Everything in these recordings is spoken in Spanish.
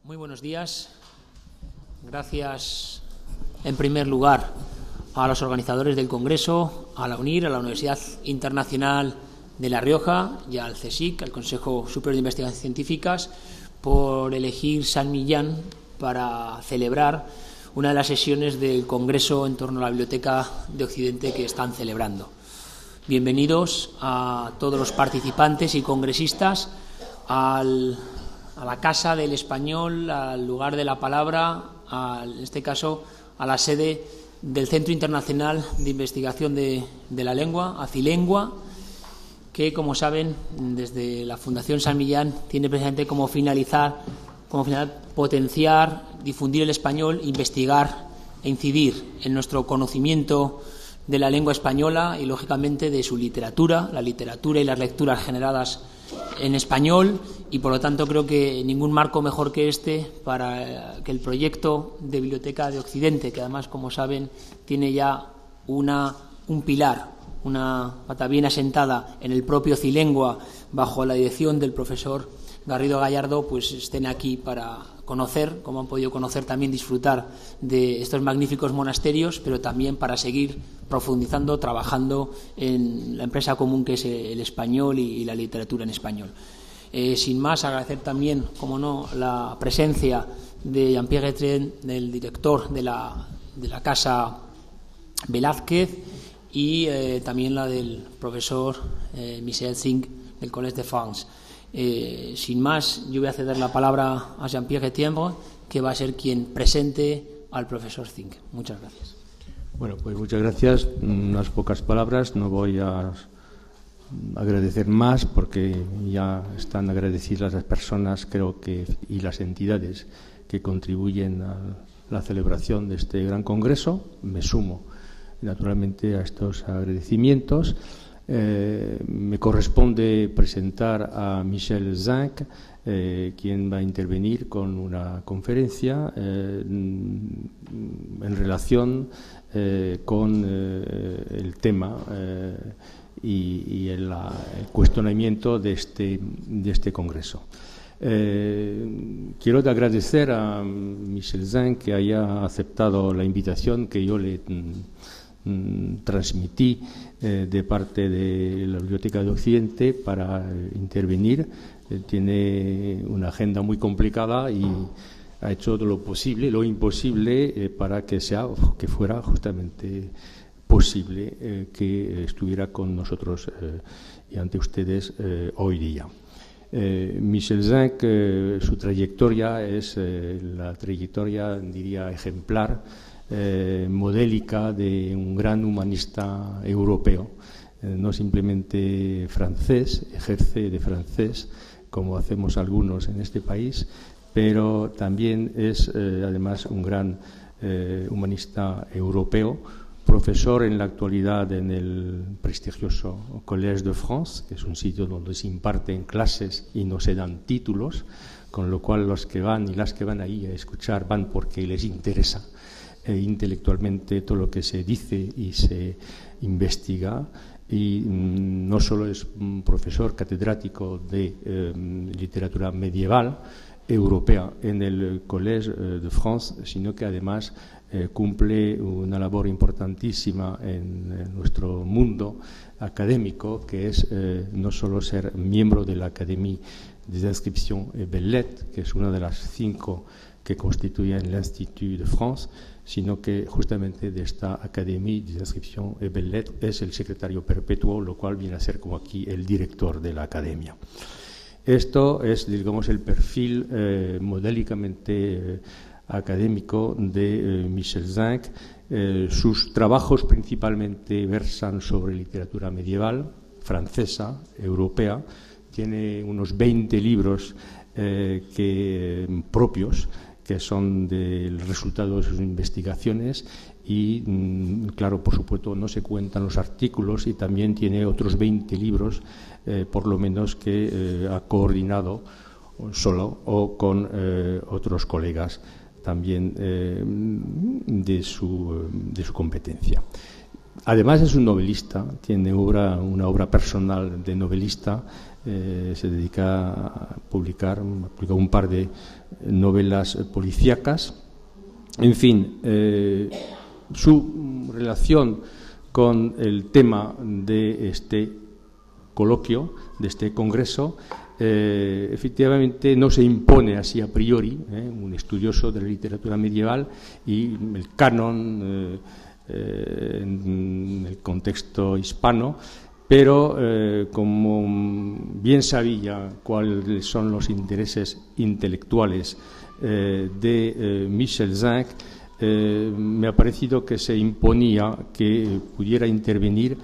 Muy buenos días. Gracias, en primer lugar, a los organizadores del Congreso, a la UNIR, a la Universidad Internacional de La Rioja y al CSIC, al Consejo Superior de Investigaciones Científicas, por elegir San Millán para celebrar una de las sesiones del Congreso en torno a la Biblioteca de Occidente que están celebrando. Bienvenidos a todos los participantes y congresistas a la Casa del Español, al lugar de la palabra, en este caso a la sede del Centro Internacional de Investigación de la Lengua, ACILENGUA, que, como saben, desde la Fundación San Millán tiene precisamente como finalidad potenciar, difundir el español, investigar e incidir en nuestro conocimiento de la lengua española y, lógicamente, de su literatura, la literatura y las lecturas generadas en español, y por lo tanto creo que ningún marco mejor que este para que el proyecto de Biblioteca de Occidente, que además, como saben, tiene ya un pilar, una pata bien asentada en el propio Cilengua, bajo la dirección del profesor Garrido Gallardo, pues estén aquí para conocer, como han podido conocer, también disfrutar de estos magníficos monasterios, pero también para seguir profundizando, trabajando en la empresa común que es el español y la literatura en español. Sin más, agradecer también, como no, la presencia de Jean-Pierre Etren, del director de la Casa Velázquez, y también la del profesor Michel Zinc, del Collège de France. Sin más, yo voy a ceder la palabra a Jean-Pierre Etienne, que va a ser quien presente al profesor Zinc. Muchas gracias. Bueno, pues muchas gracias. Unas pocas palabras. No voy a agradecer más porque ya están agradecidas las personas, creo que, y las entidades que contribuyen a la celebración de este gran congreso. Me sumo, naturalmente, a estos agradecimientos. Me corresponde presentar a Michel Zinc, quien va a intervenir con una conferencia en relación con el tema y el cuestionamiento de este congreso. Quiero agradecer a Michel Zinc que haya aceptado la invitación que yo le transmití de parte de la Biblioteca de Occidente para intervenir. Tiene una agenda muy complicada y ha hecho todo lo posible, lo imposible, para que fuera justamente posible que estuviera con nosotros y ante ustedes hoy día. Michel Zinc, su trayectoria es la trayectoria, diría, ejemplar, modélica de un gran humanista europeo, no simplemente francés, ejerce de francés como hacemos algunos en este país, pero también es además un gran humanista europeo, profesor en la actualidad en el prestigioso Collège de France, que es un sitio donde se imparten clases y no se dan títulos, con lo cual los que van y las que van ahí a escuchar van porque les interesa intelectualmente todo lo que se dice y se investiga. Y no solo es un profesor catedrático de literatura medieval europea en el Collège de France, sino que además cumple una labor importantísima en nuestro mundo académico, que es no solo ser miembro de la Académie des Inscriptions et Belles-Lettres, que es una de las 5 que constituyen el Institut de France, sino que justamente de esta Académie des Inscriptions et Belles-Lettres es el secretario perpetuo, lo cual viene a ser como aquí el director de la academia. Esto es, digamos, el perfil modélicamente académico de Michel Zinc. Sus trabajos principalmente versan sobre literatura medieval, francesa, europea. Tiene unos 20 libros propios, que son del resultado de sus investigaciones y, claro, por supuesto, no se cuentan los artículos, y también tiene otros 20 libros, por lo menos, que ha coordinado solo o con otros colegas también de su competencia. Además es un novelista, tiene una obra personal de novelista, se dedica a publicar un par de novelas policíacas. En fin, su relación con el tema de este coloquio, de este congreso, efectivamente no se impone así a priori, un estudioso de la literatura medieval y el canon en el contexto hispano, pero como bien sabía cuáles son los intereses intelectuales de Michel Zinc, me ha parecido que se imponía que pudiera intervenir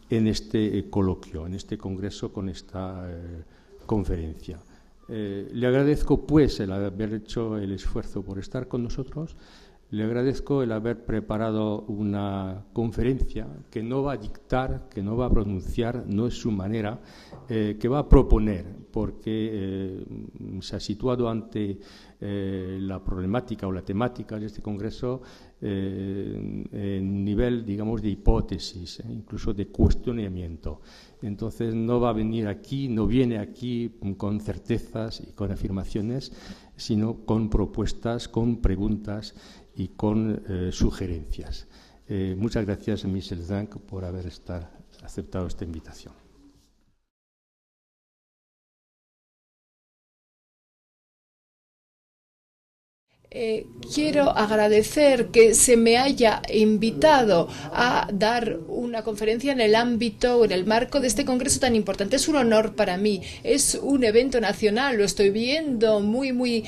en este coloquio, en este congreso, con esta conferencia. Le agradezco, pues, el haber hecho el esfuerzo por estar con nosotros. Le agradezco el haber preparado una conferencia que no va a dictar, que no va a pronunciar, no es su manera, que va a proponer, porque se ha situado ante la problemática o la temática de este congreso en nivel, digamos, de hipótesis, incluso de cuestionamiento. Entonces no va a venir aquí, no viene aquí con certezas y con afirmaciones, sino con propuestas, con preguntas y con sugerencias. Muchas gracias, Michel Zinc, por haber aceptado esta invitación. Quiero agradecer que se me haya invitado a dar una conferencia en el ámbito o en el marco de este congreso tan importante. Es un honor para mí, es un evento nacional, lo estoy viendo muy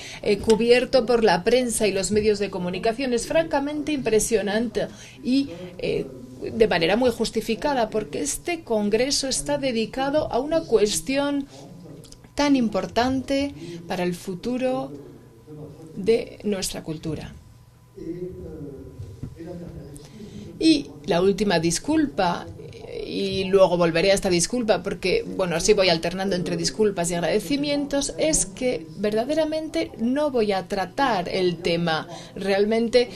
cubierto por la prensa y los medios de comunicación. Es francamente impresionante y de manera muy justificada, porque este congreso está dedicado a una cuestión tan importante para el futuro de nuestra cultura. Y la última disculpa, y luego volveré a esta disculpa porque, bueno, así voy alternando entre disculpas y agradecimientos, es que verdaderamente no voy a tratar el tema. Realmente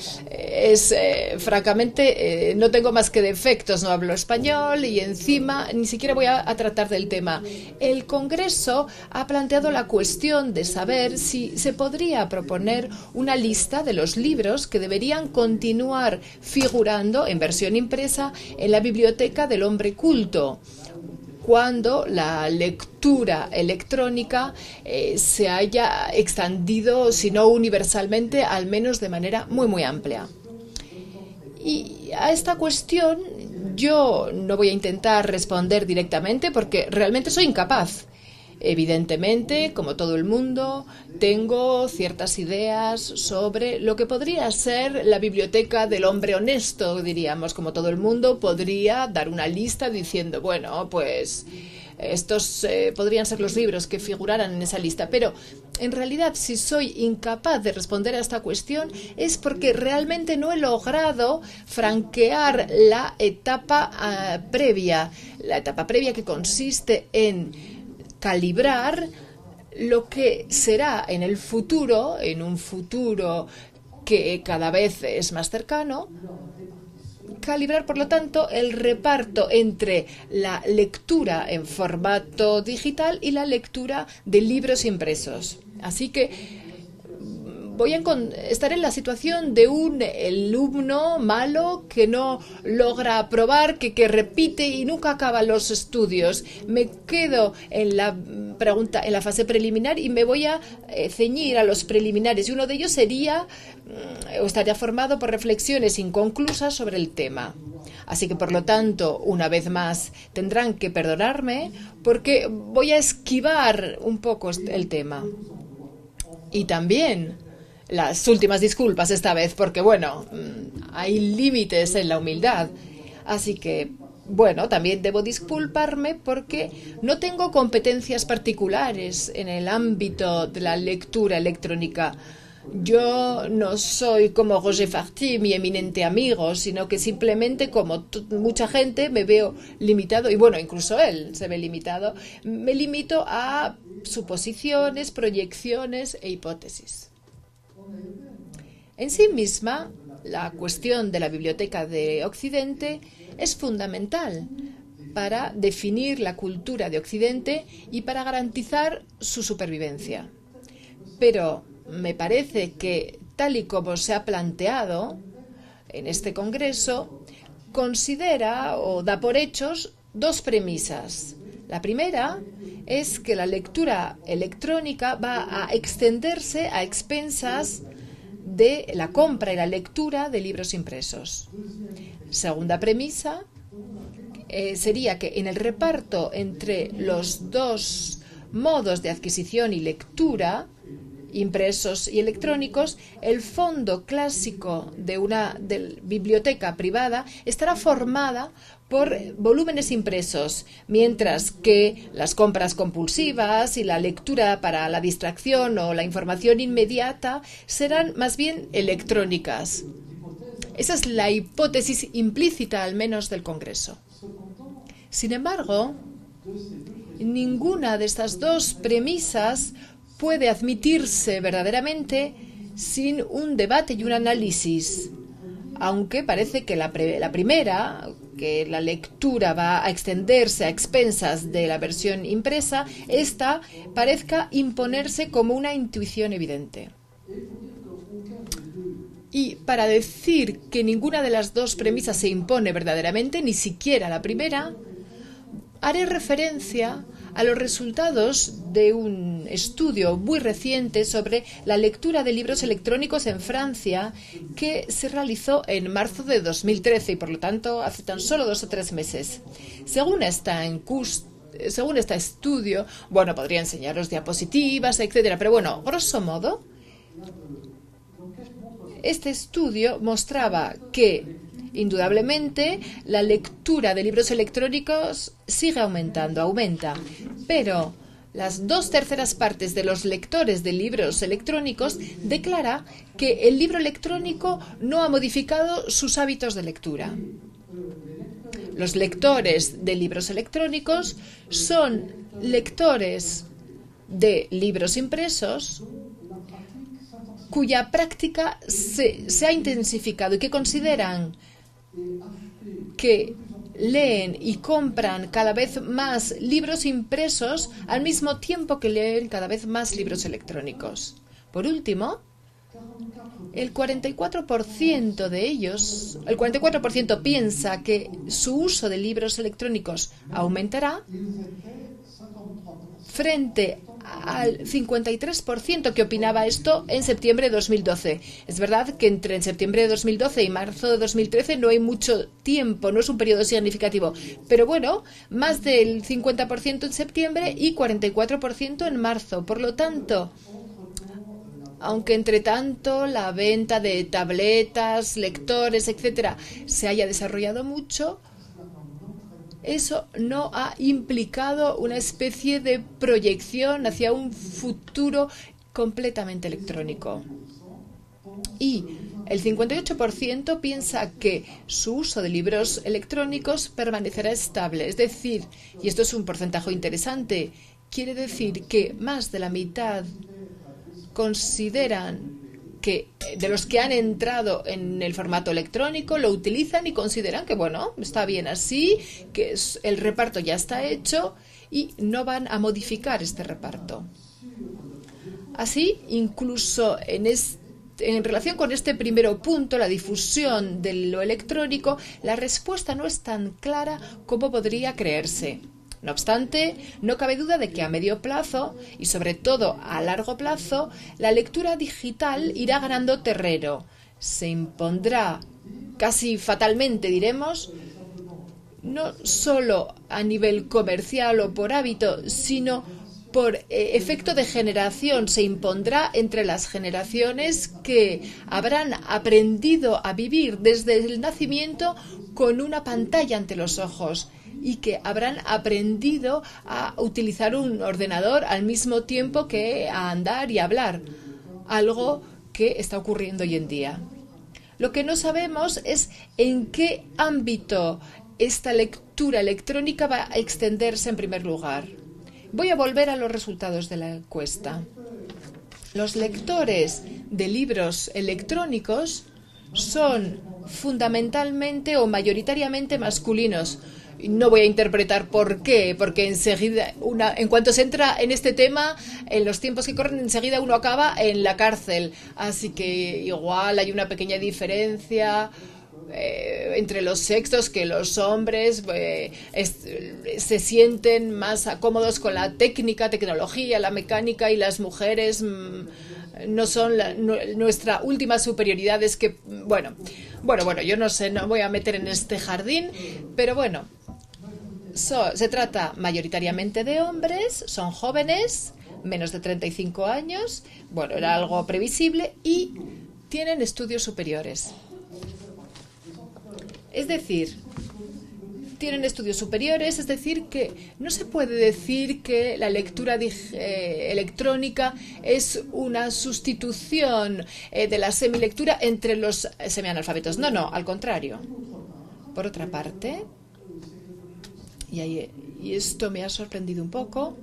francamente, no tengo más que defectos, no hablo español y encima ni siquiera voy a tratar del tema. El Congreso ha planteado la cuestión de saber si se podría proponer una lista de los libros que deberían continuar figurando en versión impresa en la Biblioteca del Hombre Culto, cuando la lectura electrónica se haya extendido, si no universalmente, al menos de manera muy amplia. Y a esta cuestión yo no voy a intentar responder directamente porque realmente soy incapaz. Evidentemente, como todo el mundo, tengo ciertas ideas sobre lo que podría ser la biblioteca del hombre honesto, diríamos. Como todo el mundo, podría dar una lista diciendo, bueno, pues estos podrían ser los libros que figuraran en esa lista. Pero, en realidad, si soy incapaz de responder a esta cuestión, es porque realmente no he logrado franquear la etapa previa. La etapa previa que consiste en calibrar lo que será en el futuro, en un futuro que cada vez es más cercano, calibrar, por lo tanto, el reparto entre la lectura en formato digital y la lectura de libros impresos. Así que estar en la situación de un alumno malo que no logra aprobar, que repite y nunca acaba los estudios. Me quedo en la fase preliminar y me voy a ceñir a los preliminares. Y uno de ellos estaría formado por reflexiones inconclusas sobre el tema. Así que, por lo tanto, una vez más, tendrán que perdonarme porque voy a esquivar un poco el tema. Y también las últimas disculpas esta vez, porque, bueno, hay límites en la humildad. Así que, bueno, también debo disculparme porque no tengo competencias particulares en el ámbito de la lectura electrónica. Yo no soy como Roger Farty, mi eminente amigo, sino que simplemente, como mucha gente, me veo limitado, y bueno, incluso él se ve limitado, me limito a suposiciones, proyecciones e hipótesis. En sí misma, la cuestión de la Biblioteca de Occidente es fundamental para definir la cultura de Occidente y para garantizar su supervivencia. Pero me parece que, tal y como se ha planteado en este Congreso, considera o da por hechos dos premisas. La primera es que la lectura electrónica va a extenderse a expensas de la compra y la lectura de libros impresos. Segunda premisa sería que en el reparto entre los dos modos de adquisición y lectura, impresos y electrónicos, el fondo clásico de biblioteca privada estará formada por volúmenes impresos, mientras que las compras compulsivas y la lectura para la distracción o la información inmediata serán más bien electrónicas. Esa es la hipótesis implícita, al menos, del Congreso. Sin embargo, ninguna de estas dos premisas puede admitirse verdaderamente sin un debate y un análisis, aunque parece que la primera, que la lectura va a extenderse a expensas de la versión impresa, esta parezca imponerse como una intuición evidente. Y para decir que ninguna de las dos premisas se impone verdaderamente, ni siquiera la primera, haré referencia a los resultados de un estudio muy reciente sobre la lectura de libros electrónicos en Francia, que se realizó en marzo de 2013 y, por lo tanto, hace tan solo 2 o 3 meses. Según este estudio, bueno, podría enseñaros diapositivas, etcétera, pero bueno, grosso modo, este estudio mostraba que, indudablemente, la lectura de libros electrónicos sigue aumenta, pero las 2/3 partes de los lectores de libros electrónicos declara que el libro electrónico no ha modificado sus hábitos de lectura. Los lectores de libros electrónicos son lectores de libros impresos cuya práctica se ha intensificado y que consideran que leen y compran cada vez más libros impresos al mismo tiempo que leen cada vez más libros electrónicos. Por último, el 44% de ellos, el 44% piensa que su uso de libros electrónicos aumentará frente al 53% que opinaba esto en septiembre de 2012. Es verdad que en septiembre de 2012 y marzo de 2013 no hay mucho tiempo, no es un periodo significativo, pero bueno, más del 50% en septiembre y 44% en marzo. Por lo tanto, aunque entre tanto la venta de tabletas, lectores, etcétera, se haya desarrollado mucho, eso no ha implicado una especie de proyección hacia un futuro completamente electrónico. Y el 58% piensa que su uso de libros electrónicos permanecerá estable. Es decir, y esto es un porcentaje interesante, quiere decir que más de la mitad consideran que de los que han entrado en el formato electrónico lo utilizan y consideran que, bueno, está bien así, que el reparto ya está hecho y no van a modificar este reparto. Así, incluso en relación con este primer punto, la difusión de lo electrónico, la respuesta no es tan clara como podría creerse. No obstante, no cabe duda de que a medio plazo y sobre todo a largo plazo, la lectura digital irá ganando terreno. Se impondrá casi fatalmente, diremos, no solo a nivel comercial o por hábito, sino por efecto de generación. Se impondrá entre las generaciones que habrán aprendido a vivir desde el nacimiento con una pantalla ante los ojos y que habrán aprendido a utilizar un ordenador al mismo tiempo que a andar y hablar, algo que está ocurriendo hoy en día. Lo que no sabemos es en qué ámbito esta lectura electrónica va a extenderse en primer lugar. Voy a volver a los resultados de la encuesta. Los lectores de libros electrónicos son fundamentalmente o mayoritariamente masculinos. No voy a interpretar por qué, porque enseguida, en cuanto se entra en este tema, en los tiempos que corren, enseguida uno acaba en la cárcel. Así que igual hay una pequeña diferencia entre los sexos, que los hombres se sienten más cómodos con la tecnología, la mecánica, y las mujeres no son nuestra última superioridad. Es que, bueno, yo no sé, no voy a meter en este jardín, pero bueno. Se trata mayoritariamente de hombres, son jóvenes, menos de 35 años, bueno, era algo previsible, y tienen estudios superiores. Es decir, tienen estudios superiores, es decir, que no se puede decir que la lectura electrónica es una sustitución de la semilectura entre los semianalfabetos. No, al contrario. Por otra parte, y esto me ha sorprendido un poco,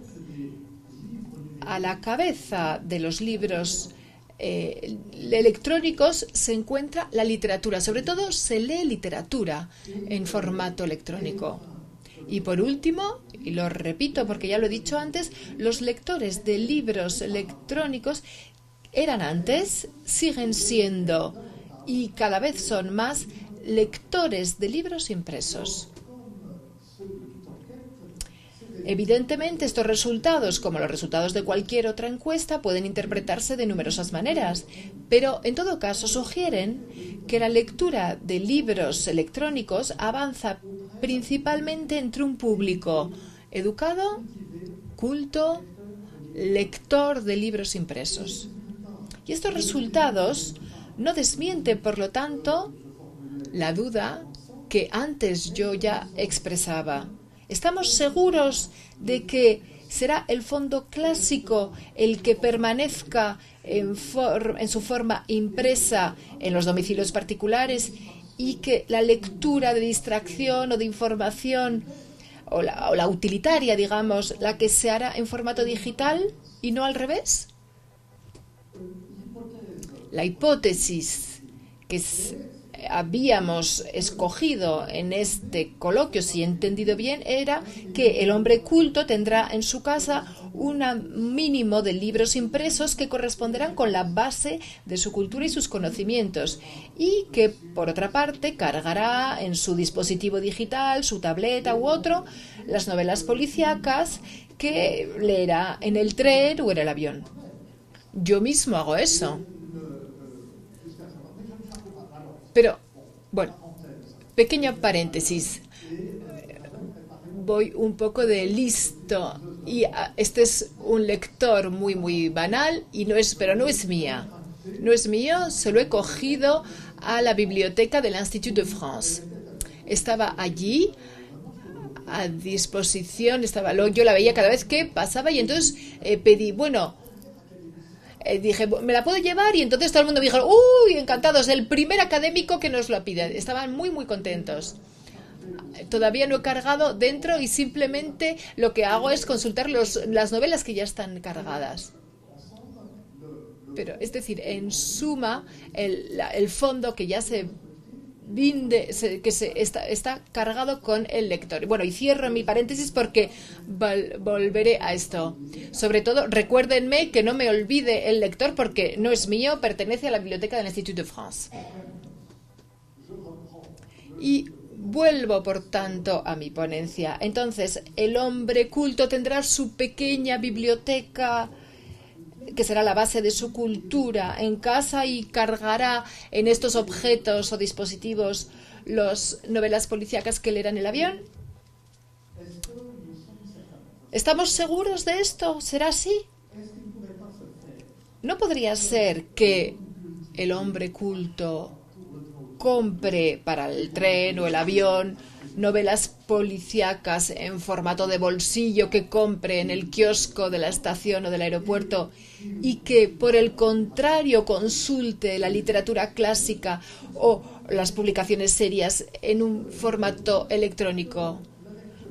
a la cabeza de los libros electrónicos se encuentra la literatura. Sobre todo se lee literatura en formato electrónico. Y por último, y lo repito porque ya lo he dicho antes, los lectores de libros electrónicos eran antes, siguen siendo y cada vez son más lectores de libros impresos. Evidentemente, estos resultados, como los resultados de cualquier otra encuesta, pueden interpretarse de numerosas maneras, pero en todo caso sugieren que la lectura de libros electrónicos avanza principalmente entre un público educado, culto, lector de libros impresos. Y estos resultados no desmienten, por lo tanto, la duda que antes yo ya expresaba. ¿Estamos seguros de que será el fondo clásico el que permanezca en su forma impresa en los domicilios particulares y que la lectura de distracción o de información o la utilitaria, digamos, la que se hará en formato digital y no al revés? La hipótesis que habíamos escogido en este coloquio, si he entendido bien, era que el hombre culto tendrá en su casa un mínimo de libros impresos que corresponderán con la base de su cultura y sus conocimientos, y que, por otra parte, cargará en su dispositivo digital, su tableta u otro, las novelas policíacas que leerá en el tren o en el avión. Yo mismo hago eso. Pero, bueno, pequeño paréntesis. Voy un poco de listo. Y este es un lector muy, muy banal, pero no es mía. No es mío, se lo he cogido a la biblioteca del Institut de France. Estaba allí a disposición, yo la veía cada vez que pasaba y entonces pedí, dije, ¿me la puedo llevar? Y entonces todo el mundo me dijo, ¡uy, encantados! El primer académico que nos lo pide. Estaban muy, muy contentos. Todavía no he cargado dentro y simplemente lo que hago es consultar las novelas que ya están cargadas. Pero, es decir, en suma, el fondo que ya está cargado con el lector. Bueno, y cierro mi paréntesis porque volveré a esto. Sobre todo, recuérdenme que no me olvide el lector porque no es mío, pertenece a la biblioteca del Institut de France. Y vuelvo, por tanto, a mi ponencia. Entonces, el hombre culto tendrá su pequeña biblioteca que será la base de su cultura en casa y cargará en estos objetos o dispositivos las novelas policíacas que leerá en el avión. ¿Estamos seguros de esto? ¿Será así? ¿No podría ser que el hombre culto compre para el tren o el avión novelas policíacas en formato de bolsillo que compre en el kiosco de la estación o del aeropuerto y que, por el contrario, consulte la literatura clásica o las publicaciones serias en un formato electrónico?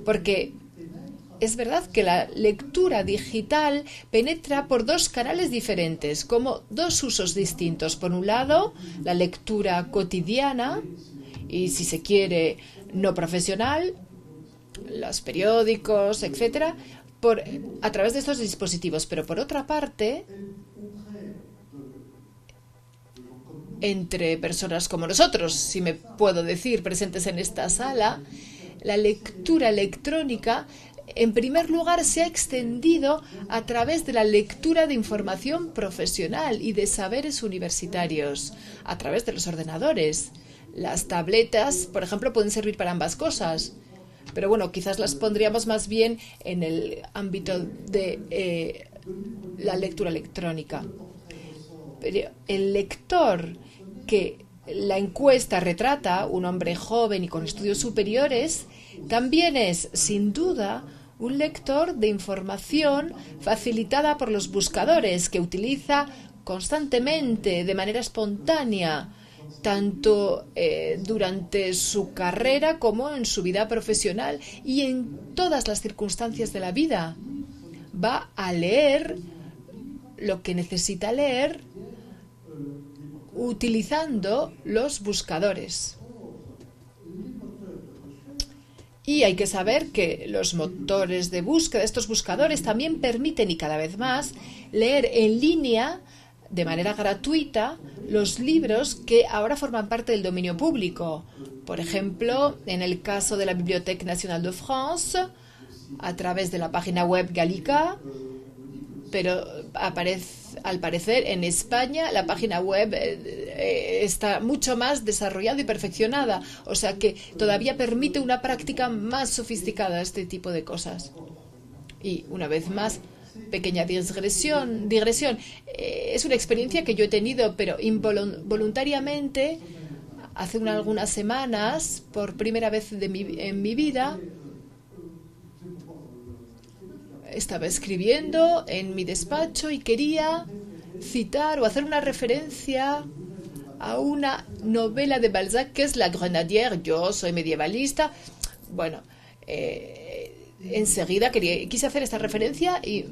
Porque es verdad que la lectura digital penetra por dos canales diferentes, como dos usos distintos. Por un lado, la lectura cotidiana y, si se quiere, no profesional, los periódicos, etcétera, a través de estos dispositivos. Pero por otra parte, entre personas como nosotros, si me puedo decir, presentes en esta sala, la lectura electrónica, en primer lugar, se ha extendido a través de la lectura de información profesional y de saberes universitarios, a través de los ordenadores. Las tabletas, por ejemplo, pueden servir para ambas cosas, pero bueno, quizás las pondríamos más bien en el ámbito de la lectura electrónica. Pero el lector que la encuesta retrata, un hombre joven y con estudios superiores, también es, sin duda, un lector de información facilitada por los buscadores que utiliza constantemente, de manera espontánea, tanto durante su carrera como en su vida profesional y en todas las circunstancias de la vida. Va a leer lo que necesita leer utilizando los buscadores. Y hay que saber que los motores de búsqueda, estos buscadores, también permiten, y cada vez más, leer en línea, de manera gratuita, los libros que ahora forman parte del dominio público. Por ejemplo, en el caso de la Bibliothèque Nationale de France, a través de la página web Gallica, pero al parecer en España la página web está mucho más desarrollada y perfeccionada, o sea que todavía permite una práctica más sofisticada de este tipo de cosas. Y una vez más, pequeña digresión. Es una experiencia que yo he tenido, pero involuntariamente, hace algunas semanas, por primera vez en mi vida, estaba escribiendo en mi despacho y quería citar o hacer una referencia a una novela de Balzac que es La Grenadière. Yo soy medievalista. Bueno, enseguida quise hacer esta referencia y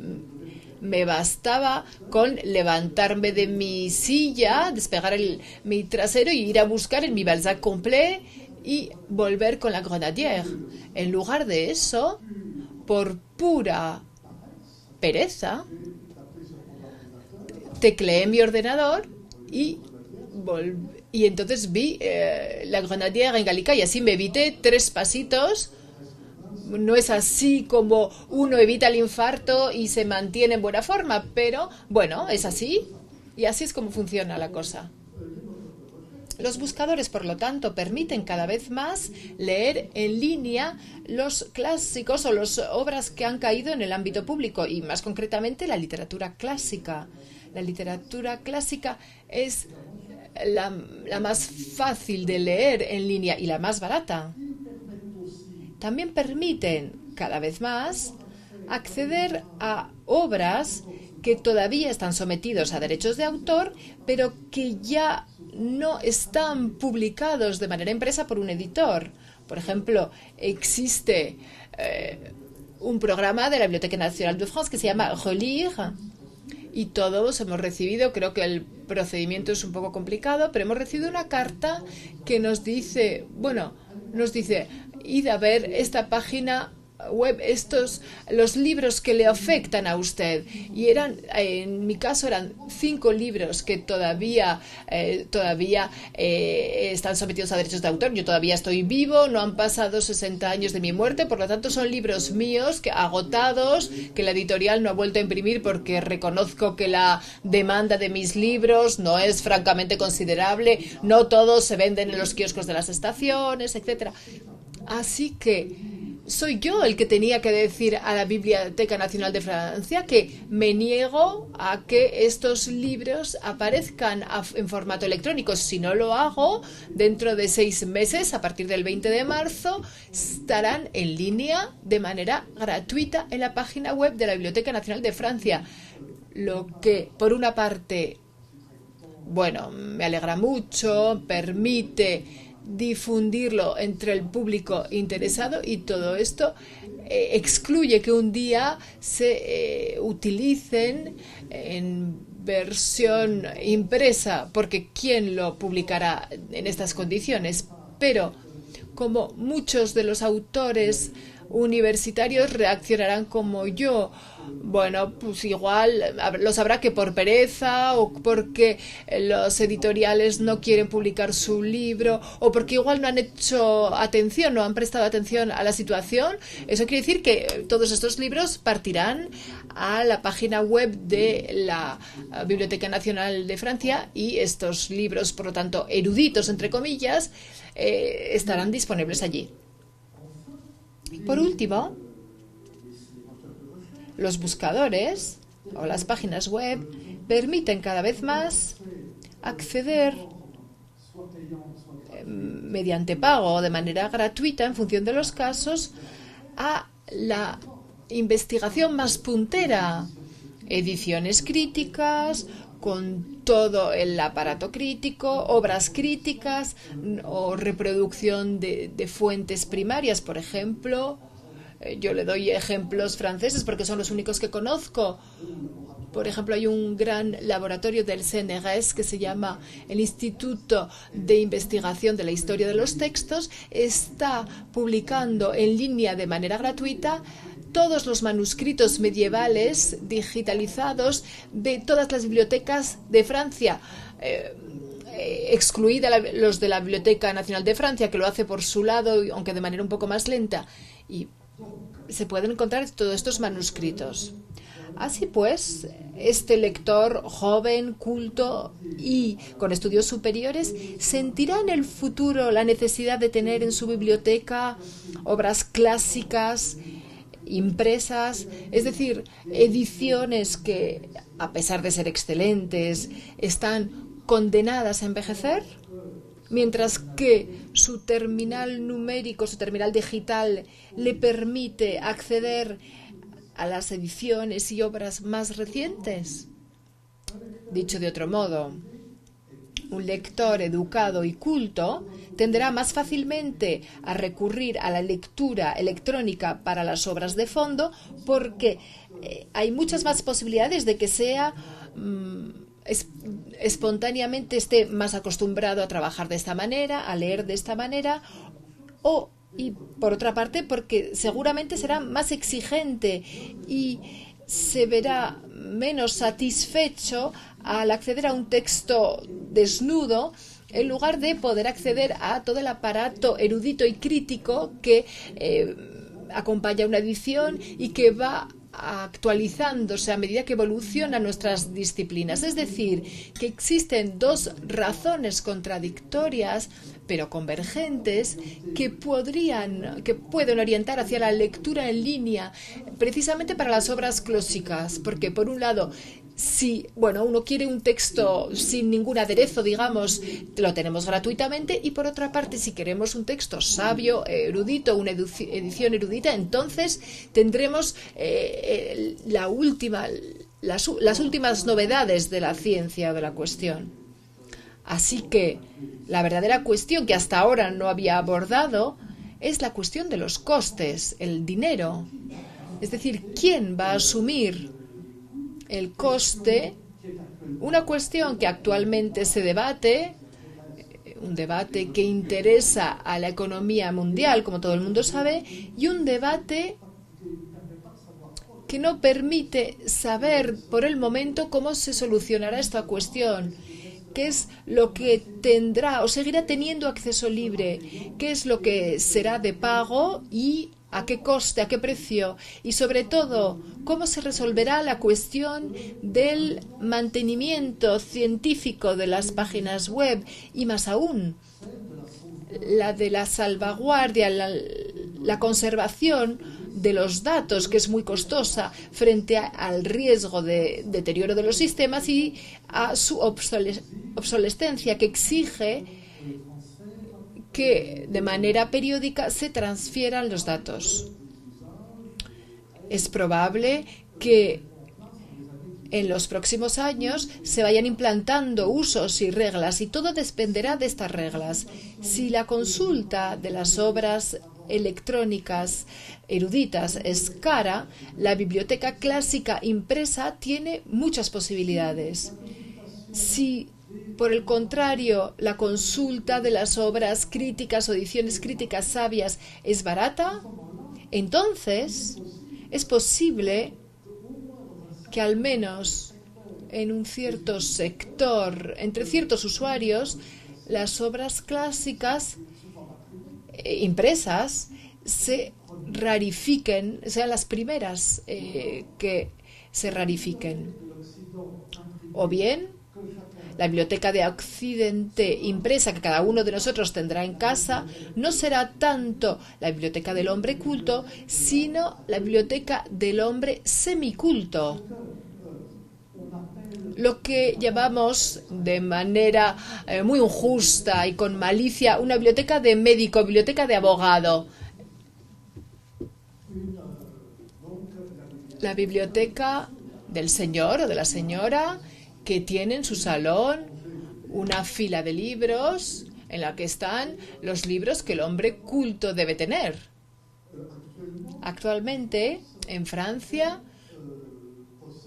me bastaba con levantarme de mi silla, despegar mi trasero y ir a buscar en mi Balzac complet y volver con La Grenadière. En lugar de eso, por pura pereza, tecleé mi ordenador y entonces vi La Grenadière en Gallica y así me evité 3 pasitos. No es así como uno evita el infarto y se mantiene en buena forma, pero bueno, es así y así es como funciona la cosa. Los buscadores, por lo tanto, permiten cada vez más leer en línea los clásicos o las obras que han caído en el ámbito público y, más concretamente, la literatura clásica. La literatura clásica es la más fácil de leer en línea y la más barata. También permiten, cada vez más, acceder a obras que todavía están sometidos a derechos de autor, pero que ya no están publicados de manera impresa por un editor. Por ejemplo, existe un programa de la Bibliothèque Nationale de France que se llama Relire y todos hemos recibido, creo que el procedimiento es un poco complicado, pero hemos recibido una carta que nos dice, id a ver esta página web, los libros que le afectan a usted, y en mi caso eran 5 libros que todavía están sometidos a derechos de autor. Yo todavía estoy vivo, no han pasado 60 años de mi muerte, por lo tanto son libros míos agotados, que la editorial no ha vuelto a imprimir porque reconozco que la demanda de mis libros no es francamente considerable, no todos se venden en los kioscos de las estaciones, etcétera. Así que soy yo el que tenía que decir a la Biblioteca Nacional de Francia que me niego a que estos libros aparezcan en formato electrónico. Si no lo hago, dentro de 6 meses, a partir del 20 de marzo, estarán en línea de manera gratuita en la página web de la Biblioteca Nacional de Francia. Lo que, por una parte, me alegra mucho, permite difundirlo entre el público interesado, y todo esto excluye que un día se utilicen en versión impresa, porque ¿quién lo publicará en estas condiciones? Pero como muchos de los autores universitarios reaccionarán como yo, bueno, pues igual lo sabrá que por pereza, o porque los editoriales no quieren publicar su libro, o porque igual no han hecho atención, no han prestado atención a la situación. Eso quiere decir que todos estos libros partirán a la página web de la Biblioteca Nacional de Francia, y estos libros, por lo tanto, eruditos, entre comillas, estarán disponibles allí. Por último, los buscadores o las páginas web permiten cada vez más acceder mediante pago o de manera gratuita, en función de los casos, a la investigación más puntera, ediciones críticas, con todo el aparato crítico, obras críticas o reproducción de fuentes primarias, por ejemplo. Yo le doy ejemplos franceses porque son los únicos que conozco. Por ejemplo, hay un gran laboratorio del CNRS que se llama el Instituto de Investigación de la Historia de los Textos. Está publicando en línea de manera gratuita todos los manuscritos medievales digitalizados de todas las bibliotecas de Francia, excluida los de la Biblioteca Nacional de Francia, que lo hace por su lado, aunque de manera un poco más lenta, y se pueden encontrar todos estos manuscritos. Así pues, este lector joven, culto y con estudios superiores sentirá en el futuro la necesidad de tener en su biblioteca obras clásicas impresas, es decir, ediciones que, a pesar de ser excelentes, están condenadas a envejecer, mientras que su terminal numérico, su terminal digital, le permite acceder a las ediciones y obras más recientes. Dicho de otro modo, un lector educado y culto tenderá más fácilmente a recurrir a la lectura electrónica para las obras de fondo, porque hay muchas más posibilidades de que sea espontáneamente esté más acostumbrado a trabajar de esta manera, a leer de esta manera, y por otra parte porque seguramente será más exigente y se verá menos satisfecho al acceder a un texto desnudo, en lugar de poder acceder a todo el aparato erudito y crítico que acompaña una edición y que va actualizándose a medida que evolucionan nuestras disciplinas. Es decir, que existen dos razones contradictorias pero convergentes que pueden orientar hacia la lectura en línea precisamente para las obras clásicas, porque por un lado, si uno quiere un texto sin ningún aderezo, digamos, lo tenemos gratuitamente, y por otra parte, si queremos un texto sabio, erudito, una edición erudita, entonces tendremos las últimas novedades de la ciencia o de la cuestión. Así que la verdadera cuestión que hasta ahora no había abordado es la cuestión de los costes, el dinero. Es decir, ¿quién va a asumir el coste? Una cuestión que actualmente se debate, un debate que interesa a la economía mundial, como todo el mundo sabe, y un debate que no permite saber por el momento cómo se solucionará esta cuestión. ¿Qué es lo que tendrá o seguirá teniendo acceso libre? ¿Qué es lo que será de pago y a qué coste, a qué precio? Y sobre todo, ¿cómo se resolverá la cuestión del mantenimiento científico de las páginas web? Y más aún, la de la salvaguardia, la conservación de los datos, que es muy costosa frente al riesgo de deterioro de los sistemas y a su obsolescencia, que exige que de manera periódica se transfieran los datos. Es probable que en los próximos años se vayan implantando usos y reglas, y todo dependerá de estas reglas. Si la consulta de las obras electrónicas eruditas es cara, la biblioteca clásica impresa tiene muchas posibilidades. Si, por el contrario, la consulta de las obras críticas o ediciones críticas sabias es barata, entonces es posible que al menos en un cierto sector, entre ciertos usuarios, las obras clásicas impresas se rarifiquen, sean las primeras que se rarifiquen. O bien, la biblioteca de Occidente impresa que cada uno de nosotros tendrá en casa no será tanto la biblioteca del hombre culto, sino la biblioteca del hombre semiculto. Lo que llamamos de manera muy injusta y con malicia una biblioteca de médico, biblioteca de abogado. La biblioteca del señor o de la señora que tiene en su salón una fila de libros en la que están los libros que el hombre culto debe tener. Actualmente, en Francia,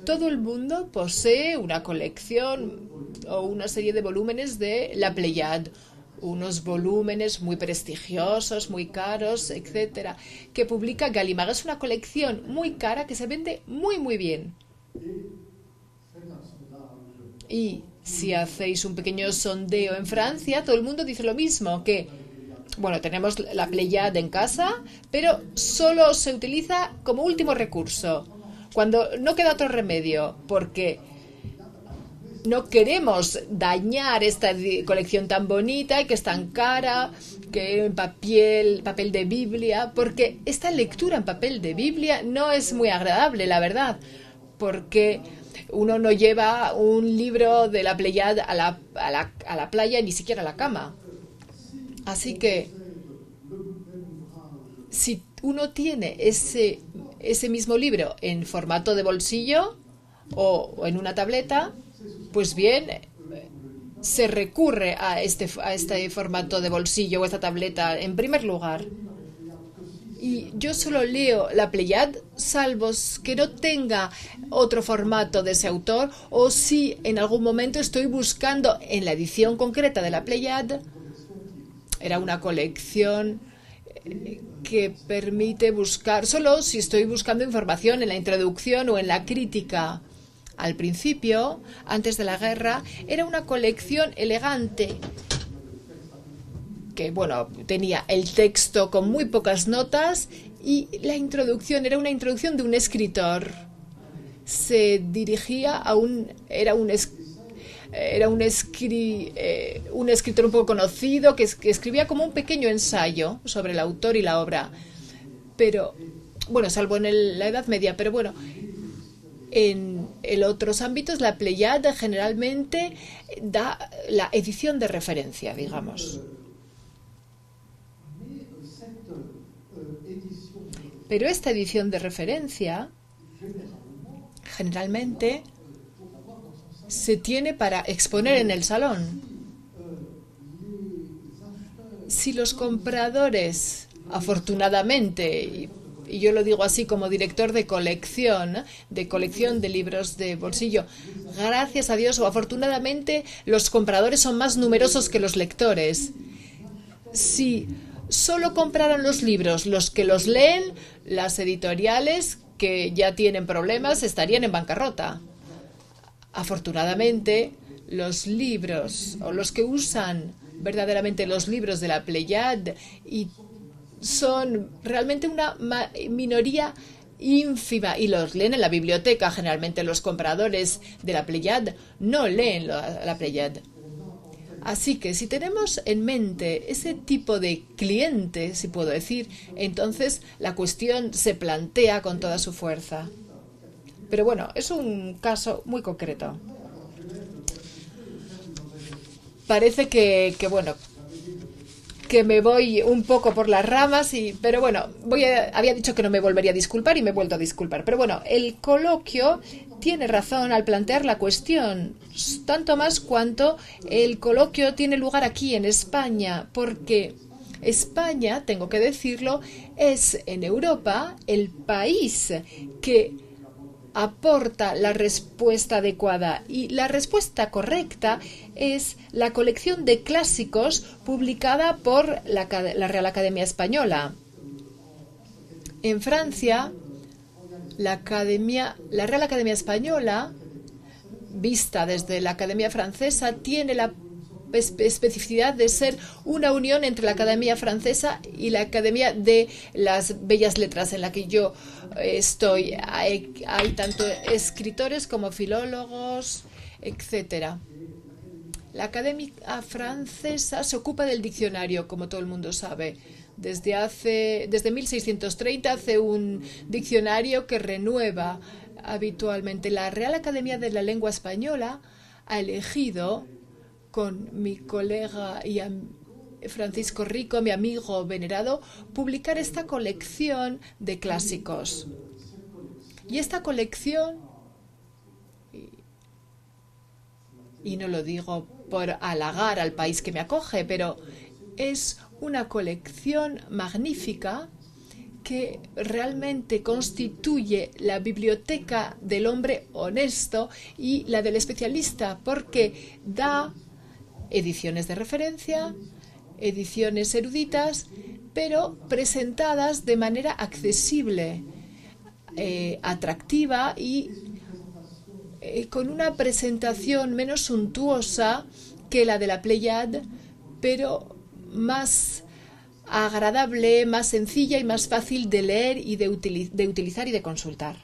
todo el mundo posee una colección o una serie de volúmenes de la Pléiade, unos volúmenes muy prestigiosos, muy caros, etcétera, que publica Gallimard. Es una colección muy cara que se vende muy, muy bien. Y si hacéis un pequeño sondeo en Francia, todo el mundo dice lo mismo, que, bueno, tenemos la Pléiade en casa, pero solo se utiliza como último recurso, cuando no queda otro remedio, porque no queremos dañar esta colección tan bonita y que es tan cara, que en papel de Biblia, porque esta lectura en papel de Biblia no es muy agradable, la verdad, porque uno no lleva un libro de la Pléiade a la playa, ni siquiera a la cama. Así que si uno tiene ese mismo libro en formato de bolsillo o en una tableta, pues bien, se recurre a este formato de bolsillo o esta tableta en primer lugar. Y yo solo leo la Pléiade, salvo que no tenga otro formato de ese autor, o si en algún momento estoy buscando en la edición concreta de la Pléiade, era una colección que permite buscar, solo si estoy buscando información en la introducción o en la crítica. Al principio, antes de la guerra, era una colección elegante que, bueno, tenía el texto con muy pocas notas y la introducción era una introducción de un escritor. Se dirigía a un escritor un poco conocido que escribía como un pequeño ensayo sobre el autor y la obra. Pero, bueno, salvo en la Edad Media, pero bueno, en otros ámbitos la Pléiade generalmente da la edición de referencia, digamos. Pero esta edición de referencia generalmente se tiene para exponer en el salón. Si los compradores, afortunadamente, y yo lo digo así como director de colección de libros de bolsillo, gracias a Dios o afortunadamente, los compradores son más numerosos que los lectores. Si solo compraran los libros los que los leen, las editoriales que ya tienen problemas estarían en bancarrota. Afortunadamente, los libros o los que usan verdaderamente los libros de la Pléiade y son realmente una minoría ínfima y los leen en la biblioteca. Generalmente los compradores de la Pléiade no leen la Pléiade. Así que si tenemos en mente ese tipo de cliente, si puedo decir, entonces la cuestión se plantea con toda su fuerza. Pero bueno, es un caso muy concreto. Parece que me voy un poco por las ramas, pero bueno, había dicho que no me volvería a disculpar y me he vuelto a disculpar. Pero bueno, el coloquio tiene razón al plantear la cuestión, tanto más cuanto el coloquio tiene lugar aquí en España, porque España, tengo que decirlo, es en Europa el país que aporta la respuesta adecuada, y la respuesta correcta es la colección de clásicos publicada por la Real Academia Española. En Francia, la Real Academia Española, vista desde la Academia Francesa, tiene la especificidad de ser una unión entre la Academia Francesa y la Academia de las Bellas Letras, en la que yo estoy. Hay tanto escritores como filólogos, etcétera. La Academia Francesa se ocupa del diccionario, como todo el mundo sabe. Desde 1630 hace un diccionario que renueva habitualmente. La Real Academia de la Lengua Española ha elegido, con mi colega y Francisco Rico, mi amigo venerado, publicar esta colección de clásicos. Y esta colección, y no lo digo por halagar al país que me acoge, pero es una colección magnífica que realmente constituye la biblioteca del hombre honesto y la del especialista, porque da ediciones de referencia, ediciones eruditas, pero presentadas de manera accesible, atractiva y con una presentación menos suntuosa que la de la Pléiade, pero más agradable, más sencilla y más fácil de leer y de utilizar y de consultar.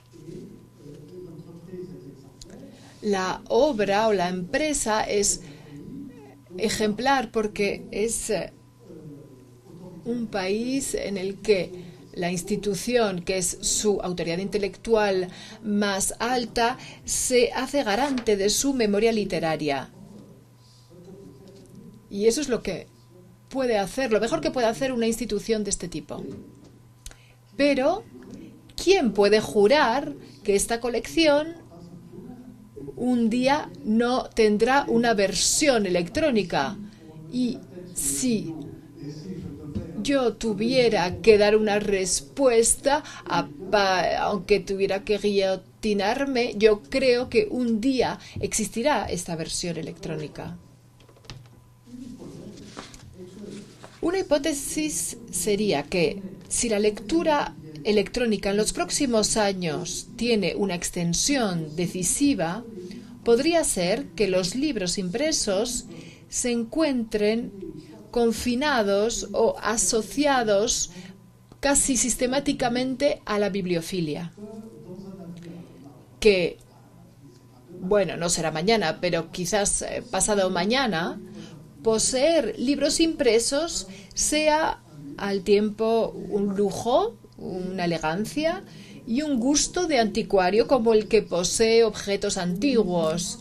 La obra o la empresa es ejemplar porque es un país en el que la institución, que es su autoridad intelectual más alta, se hace garante de su memoria literaria. Y eso es lo que puede hacer, lo mejor que puede hacer una institución de este tipo. Pero, ¿quién puede jurar que esta colección un día no tendrá una versión electrónica? Y si yo tuviera que dar una respuesta, aunque tuviera que guillotinarme, yo creo que un día existirá esta versión electrónica. Una hipótesis sería que si la lectura electrónica en los próximos años tiene una extensión decisiva, podría ser que los libros impresos se encuentren confinados o asociados casi sistemáticamente a la bibliofilia. Que, bueno, no será mañana, pero quizás pasado mañana, poseer libros impresos sea al tiempo un lujo, una elegancia y un gusto de anticuario como el que posee objetos antiguos.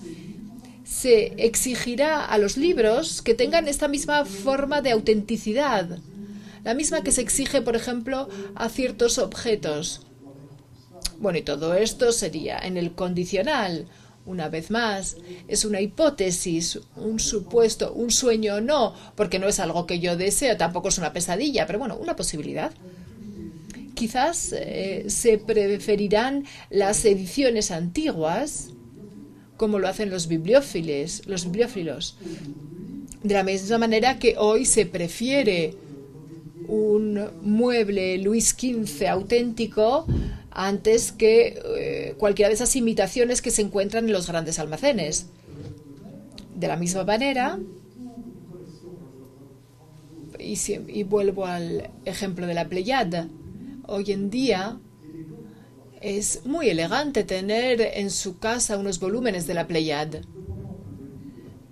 Se exigirá a los libros que tengan esta misma forma de autenticidad, la misma que se exige, por ejemplo, a ciertos objetos. Bueno, y todo esto sería en el condicional. Una vez más, es una hipótesis, un supuesto, un sueño no, porque no es algo que yo deseo, tampoco es una pesadilla, pero bueno, una posibilidad. Quizás se preferirán las ediciones antiguas, como lo hacen los bibliófilos, de la misma manera que hoy se prefiere un mueble Luis XV auténtico antes que cualquiera de esas imitaciones que se encuentran en los grandes almacenes. De la misma manera, y vuelvo al ejemplo de la Pléiade, hoy en día es muy elegante tener en su casa unos volúmenes de la Pléiade.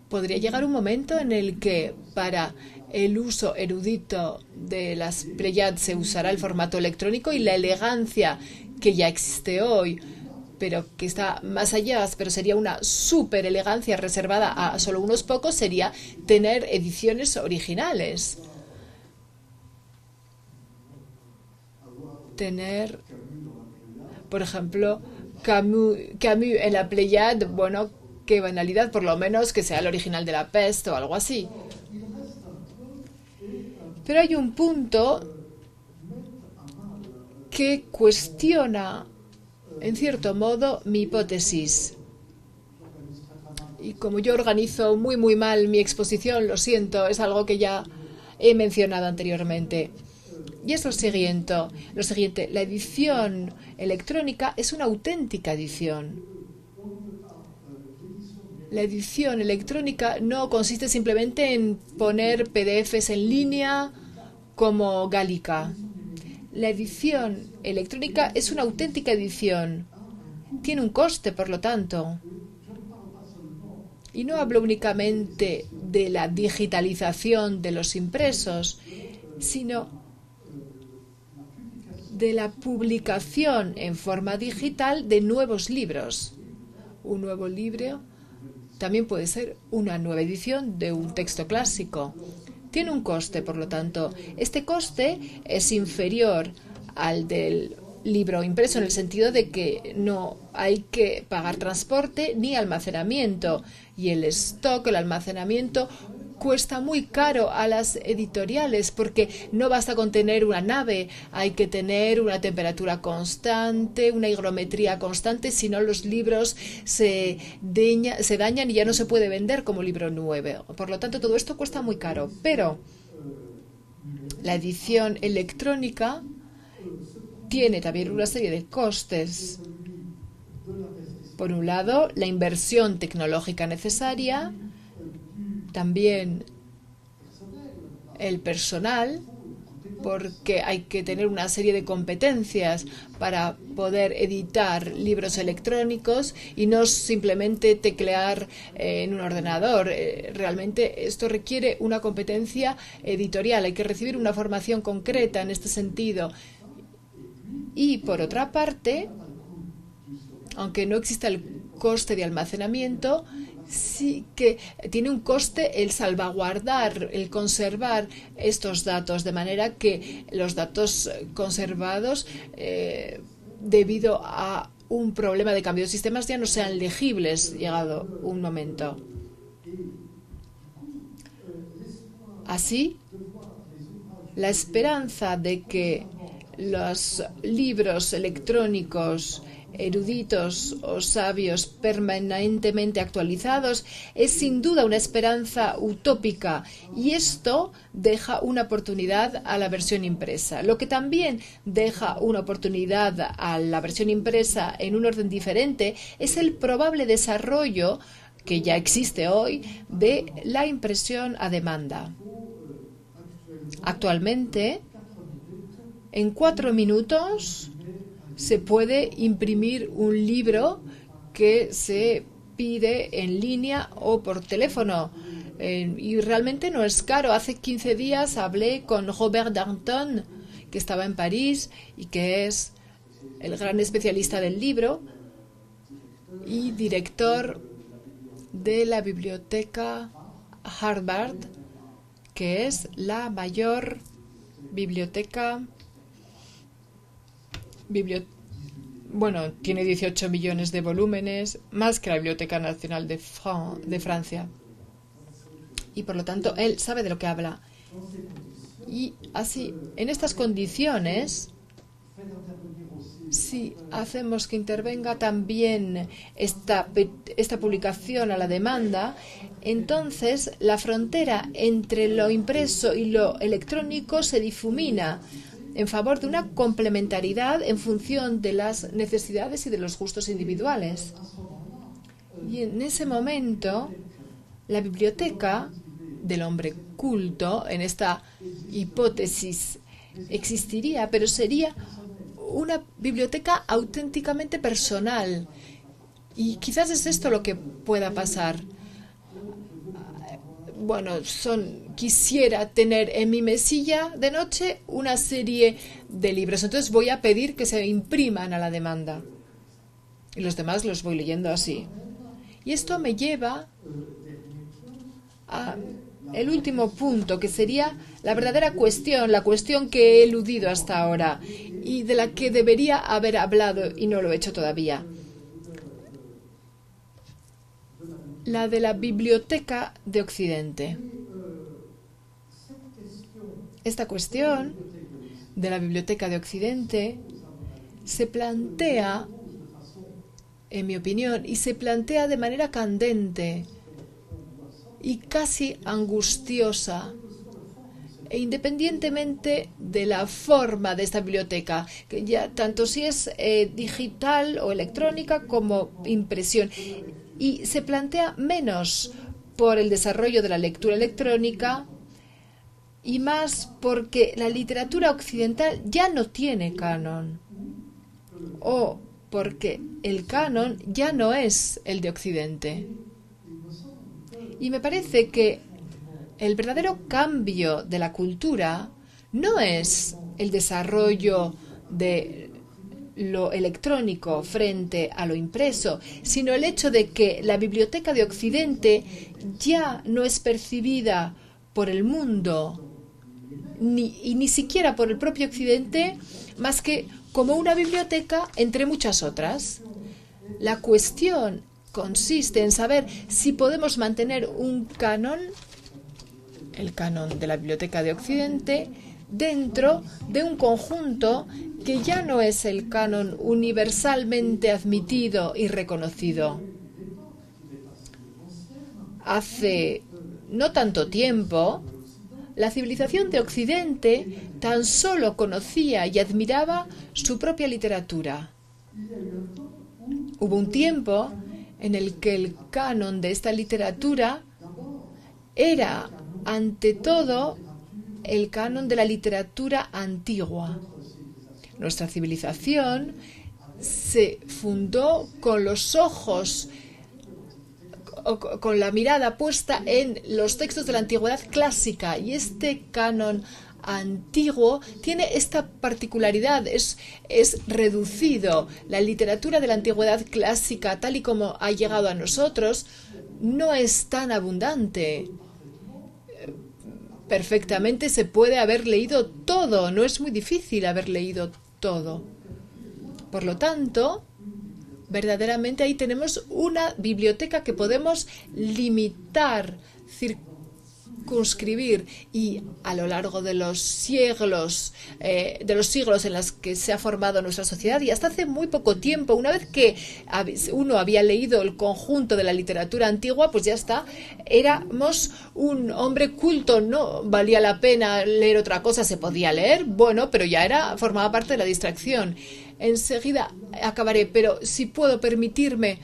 Podría llegar un momento en el que para el uso erudito de las Pléiades se usará el formato electrónico y la elegancia que ya existe hoy, pero que está más allá, pero sería una súper elegancia reservada a solo unos pocos, sería tener ediciones originales. Tener, por ejemplo, Camus en la Pléiade, bueno, qué banalidad, por lo menos que sea el original de La Peste o algo así. Pero hay un punto que cuestiona, en cierto modo, mi hipótesis. Y como yo organizo muy mal mi exposición, lo siento, es algo que ya he mencionado anteriormente. Y es lo siguiente, la edición electrónica es una auténtica edición. La edición electrónica no consiste simplemente en poner PDFs en línea como Gallica. La edición electrónica es una auténtica edición. Tiene un coste, por lo tanto. Y no hablo únicamente de la digitalización de los impresos, sino de la publicación en forma digital de nuevos libros. Un nuevo libro también puede ser una nueva edición de un texto clásico. Tiene un coste, por lo tanto. Este coste es inferior al del libro impreso en el sentido de que no hay que pagar transporte ni almacenamiento. Y el stock, el almacenamiento, cuesta muy caro a las editoriales porque no basta con tener una nave, hay que tener una temperatura constante, una higrometría constante, si no los libros se dañan y ya no se puede vender como libro nuevo. Por lo tanto, todo esto cuesta muy caro. Pero la edición electrónica tiene también una serie de costes. Por un lado, la inversión tecnológica necesaria, también el personal, porque hay que tener una serie de competencias para poder editar libros electrónicos y no simplemente teclear en un ordenador. Realmente esto requiere una competencia editorial, hay que recibir una formación concreta en este sentido. Y por otra parte, aunque no exista el coste de almacenamiento, sí que tiene un coste el salvaguardar, el conservar estos datos, de manera que los datos conservados, debido a un problema de cambio de sistemas, ya no sean legibles llegado un momento. Así, la esperanza de que los libros electrónicos eruditos o sabios permanentemente actualizados es sin duda una esperanza utópica, y esto deja una oportunidad a la versión impresa. Lo que también deja una oportunidad a la versión impresa en un orden diferente es el probable desarrollo, que ya existe hoy, de la impresión a demanda. Actualmente, en 4 minutos se puede imprimir un libro que se pide en línea o por teléfono. Y realmente no es caro. Hace 15 días hablé con Robert Danton, que estaba en París y que es el gran especialista del libro y director de la biblioteca Harvard, que es la mayor biblioteca. Bueno, tiene 18 millones de volúmenes, más que la Biblioteca Nacional de Francia. Y por lo tanto, él sabe de lo que habla. Y así, en estas condiciones, si hacemos que intervenga también esta publicación a la demanda, entonces la frontera entre lo impreso y lo electrónico se difumina en favor de una complementariedad en función de las necesidades y de los gustos individuales. Y en ese momento, la biblioteca del hombre culto, en esta hipótesis, existiría, pero sería una biblioteca auténticamente personal. Y quizás es esto lo que pueda pasar. Bueno, quisiera tener en mi mesilla de noche una serie de libros. Entonces voy a pedir que se impriman a la demanda. Y los demás los voy leyendo así. Y esto me lleva a el último punto, que sería la verdadera cuestión, la cuestión que he eludido hasta ahora y de la que debería haber hablado y no lo he hecho todavía. La de la Biblioteca de Occidente. Esta cuestión de la Biblioteca de Occidente se plantea, en mi opinión, y se plantea de manera candente y casi angustiosa, e independientemente de la forma de esta biblioteca, que ya tanto si es digital o electrónica como impresión, y se plantea menos por el desarrollo de la lectura electrónica y más porque la literatura occidental ya no tiene canon, o porque el canon ya no es el de Occidente. Y me parece que el verdadero cambio de la cultura no es el desarrollo de lo electrónico frente a lo impreso, sino el hecho de que la biblioteca de Occidente ya no es percibida por el mundo ni siquiera por el propio Occidente más que como una biblioteca entre muchas otras. La cuestión consiste en saber si podemos mantener un canon, el canon de la Biblioteca de Occidente, dentro de un conjunto que ya no es el canon universalmente admitido y reconocido. Hace no tanto tiempo, la civilización de Occidente tan solo conocía y admiraba su propia literatura. Hubo un tiempo en el que el canon de esta literatura era, ante todo, el canon de la literatura antigua. Nuestra civilización se fundó con los ojos, con la mirada puesta en los textos de la antigüedad clásica, y este canon antiguo tiene esta particularidad, es reducido. La literatura de la antigüedad clásica, tal y como ha llegado a nosotros, no es tan abundante. Perfectamente se puede haber leído todo, no es muy difícil haber leído todo. Por lo tanto, verdaderamente ahí tenemos una biblioteca que podemos limitar, circunscribir, y a lo largo de los siglos en los que se ha formado nuestra sociedad, y hasta hace muy poco tiempo, una vez que uno había leído el conjunto de la literatura antigua, pues ya está, éramos un hombre culto, no valía la pena leer otra cosa, se podía leer, bueno, pero ya formaba parte de la distracción. Enseguida acabaré, pero si puedo permitirme,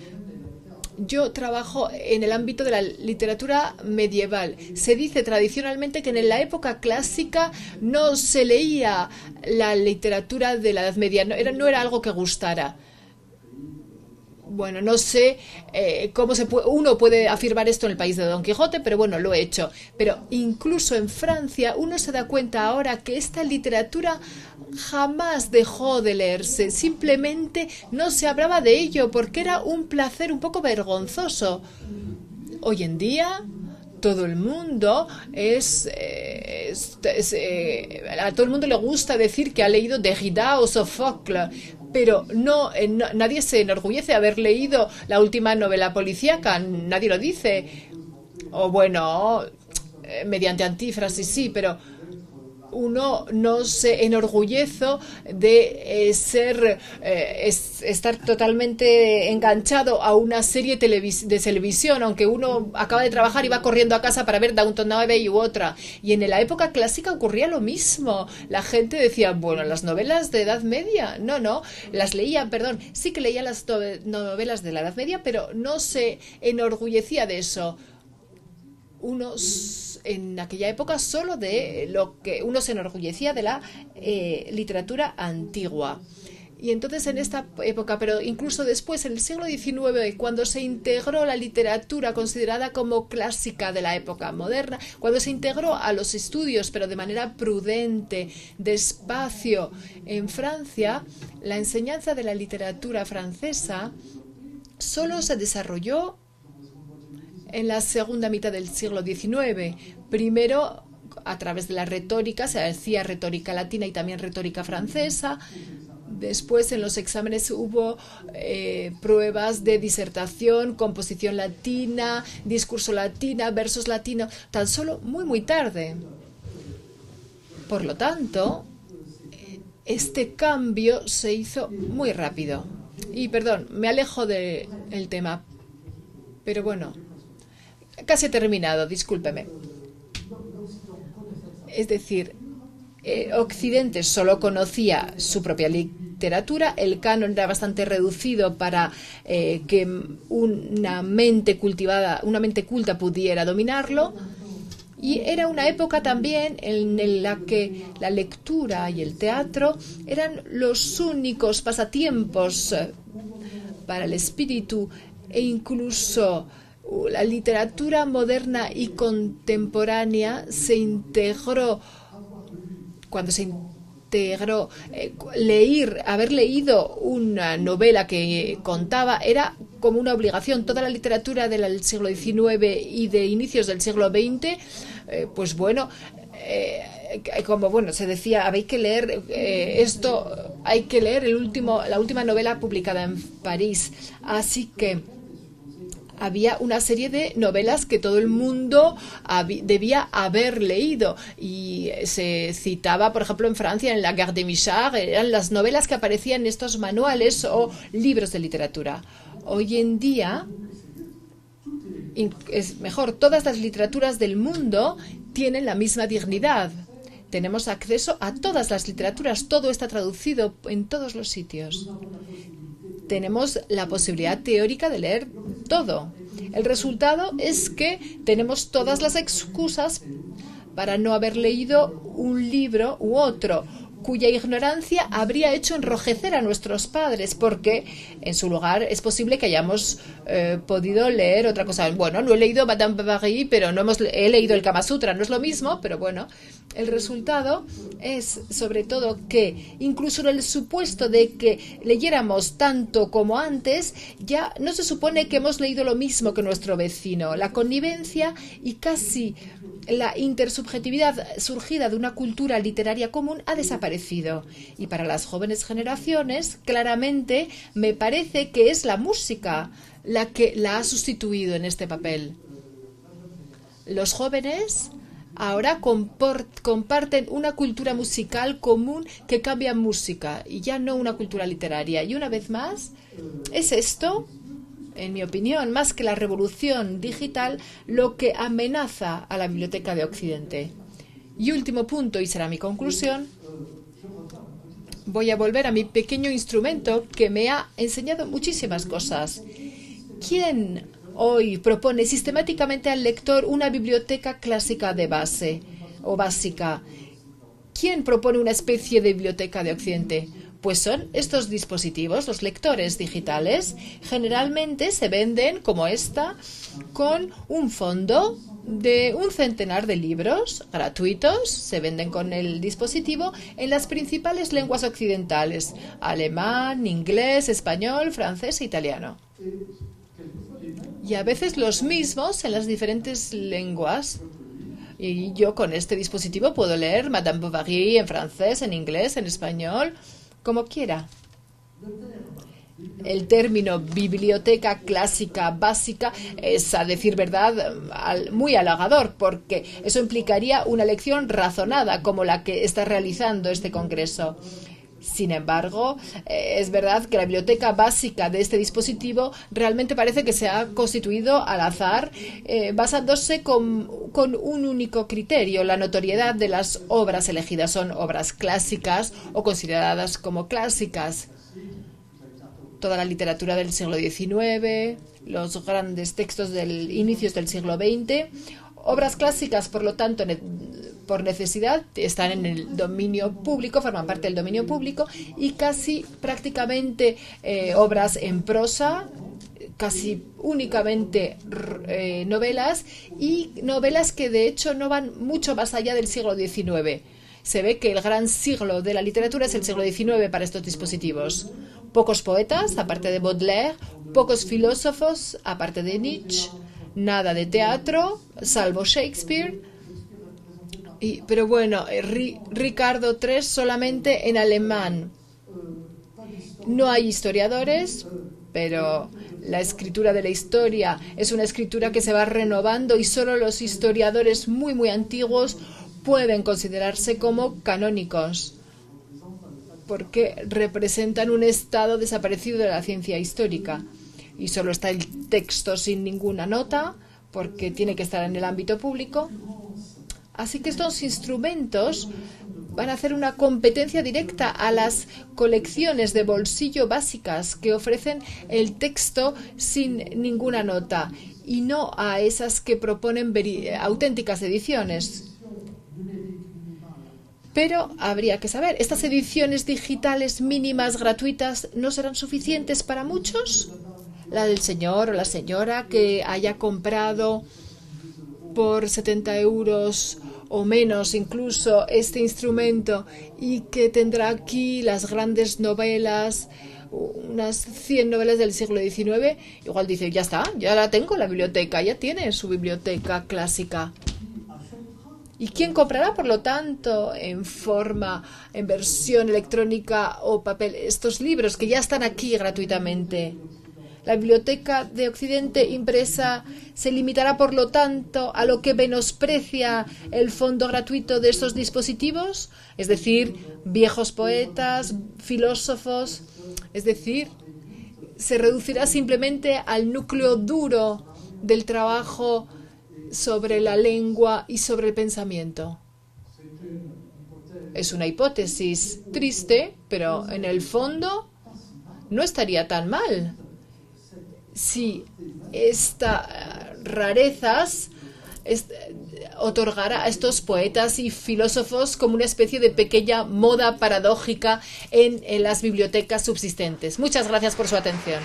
yo trabajo en el ámbito de la literatura medieval. Se dice tradicionalmente que en la época clásica no se leía la literatura de la Edad Media, no era algo que gustara. Bueno, no sé cómo uno puede afirmar esto en el país de Don Quijote, pero bueno, lo he hecho. Pero incluso en Francia uno se da cuenta ahora que esta literatura jamás dejó de leerse, simplemente no se hablaba de ello porque era un placer un poco vergonzoso. Hoy en día todo el mundo a todo el mundo le gusta decir que ha leído Derrida o Sófocles, pero nadie se enorgullece de haber leído la última novela policíaca, nadie lo dice. O bueno, mediante antífrasis sí, pero uno no se enorgullece de estar totalmente enganchado a una serie de televisión, aunque uno acaba de trabajar y va corriendo a casa para ver Downton Abbey u otra. Y en la época clásica ocurría lo mismo. La gente decía, bueno, las novelas de Edad Media, no, las leía, perdón, sí que leía las novelas de la Edad Media, pero no se enorgullecía de eso. En aquella época solo de lo que uno se enorgullecía de la literatura antigua. Y entonces en esta época, pero incluso después, en el siglo XIX, cuando se integró la literatura considerada como clásica de la época moderna, cuando se integró a los estudios, pero de manera prudente, despacio, en Francia, la enseñanza de la literatura francesa solo se desarrolló en la segunda mitad del siglo XIX. Primero, a través de la retórica, se hacía retórica latina y también retórica francesa. Después, en los exámenes hubo pruebas de disertación, composición latina, discurso latina, versos latinos, tan solo muy, muy tarde. Por lo tanto, este cambio se hizo muy rápido. Y perdón, me alejo del tema, pero bueno, casi he terminado, discúlpeme. Es decir, Occidente solo conocía su propia literatura, el canon era bastante reducido para que una mente culta pudiera dominarlo, y era una época también en la que la lectura y el teatro eran los únicos pasatiempos para el espíritu, e incluso la literatura moderna y contemporánea se integró. Cuando se integró, haber leído una novela que contaba era como una obligación. Toda la literatura del siglo XIX y de inicios del siglo XX, pues bueno, como bueno se decía, hay que leer esto, hay que leer la última novela publicada en París. Así que había una serie de novelas que todo el mundo debía haber leído, y se citaba, por ejemplo, en Francia, en la Gare de Michard, eran las novelas que aparecían en estos manuales o libros de literatura. Hoy en día, es mejor, todas las literaturas del mundo tienen la misma dignidad. Tenemos acceso a todas las literaturas, todo está traducido en todos los sitios. Tenemos la posibilidad teórica de leer todo. El resultado es que tenemos todas las excusas para no haber leído un libro u otro, cuya ignorancia habría hecho enrojecer a nuestros padres, porque en su lugar es posible que hayamos podido leer otra cosa. Bueno, no he leído Madame Bovary, pero he leído el Kama Sutra, no es lo mismo, pero bueno, el resultado es sobre todo que incluso en el supuesto de que leyéramos tanto como antes, ya no se supone que hemos leído lo mismo que nuestro vecino. La connivencia y casi la intersubjetividad surgida de una cultura literaria común ha desaparecido. Y para las jóvenes generaciones, claramente, me parece que es la música la que la ha sustituido en este papel. Los jóvenes ahora comparten una cultura musical común que cambia música y ya no una cultura literaria. Y una vez más, es esto, en mi opinión, más que la revolución digital, lo que amenaza a la Biblioteca de Occidente. Y último punto, y será mi conclusión, voy a volver a mi pequeño instrumento que me ha enseñado muchísimas cosas. ¿Quién hoy propone sistemáticamente al lector una biblioteca clásica de base o básica? ¿Quién propone una especie de biblioteca de Occidente? Pues son estos dispositivos, los lectores digitales. Generalmente se venden como esta, con un fondo de 100 de libros gratuitos. Se venden con el dispositivo en las principales lenguas occidentales: alemán, inglés, español, francés e italiano. Y a veces los mismos en las diferentes lenguas. Y yo con este dispositivo puedo leer Madame Bovary en francés, en inglés, en español, como quiera. El término biblioteca clásica básica es, a decir verdad, muy halagador, porque eso implicaría una lección razonada como la que está realizando este Congreso. Sin embargo, es verdad que la biblioteca básica de este dispositivo realmente parece que se ha constituido al azar, basándose con un único criterio: la notoriedad de las obras elegidas. Son obras clásicas o consideradas como clásicas. Toda la literatura del siglo XIX, los grandes textos del inicios del siglo XX, obras clásicas, por lo tanto, por necesidad, están en el dominio público, forman parte del dominio público, y casi prácticamente obras en prosa, casi únicamente novelas, y novelas que de hecho no van mucho más allá del siglo XIX. Se ve que el gran siglo de la literatura es el siglo XIX para estos dispositivos. Pocos poetas, aparte de Baudelaire, pocos filósofos, aparte de Nietzsche, nada de teatro, salvo Shakespeare. Pero bueno, Ricardo III solamente en alemán. No hay historiadores, pero la escritura de la historia es una escritura que se va renovando, y solo los historiadores muy, muy antiguos pueden considerarse como canónicos, porque representan un estado desaparecido de la ciencia histórica. Y solo está el texto sin ninguna nota, porque tiene que estar en el ámbito público. Así que estos instrumentos van a hacer una competencia directa a las colecciones de bolsillo básicas que ofrecen el texto sin ninguna nota, y no a esas que proponen auténticas ediciones. Pero habría que saber, ¿estas ediciones digitales mínimas gratuitas no serán suficientes para muchos? La del señor o la señora que haya comprado por 70 euros o menos incluso este instrumento y que tendrá aquí las grandes novelas, unas 100 novelas del siglo XIX, igual dice, ya está, ya la tengo en la biblioteca, ya tiene su biblioteca clásica. ¿Y quién comprará, por lo tanto, en versión electrónica o papel, estos libros que ya están aquí gratuitamente? La Biblioteca de Occidente impresa se limitará, por lo tanto, a lo que menosprecia el fondo gratuito de estos dispositivos, es decir, viejos poetas, filósofos, es decir, se reducirá simplemente al núcleo duro del trabajo sobre la lengua y sobre el pensamiento. Es una hipótesis triste, pero en el fondo no estaría tan mal. Si estas rarezas otorgará a estos poetas y filósofos como una especie de pequeña moda paradójica en las bibliotecas subsistentes. Muchas gracias por su atención.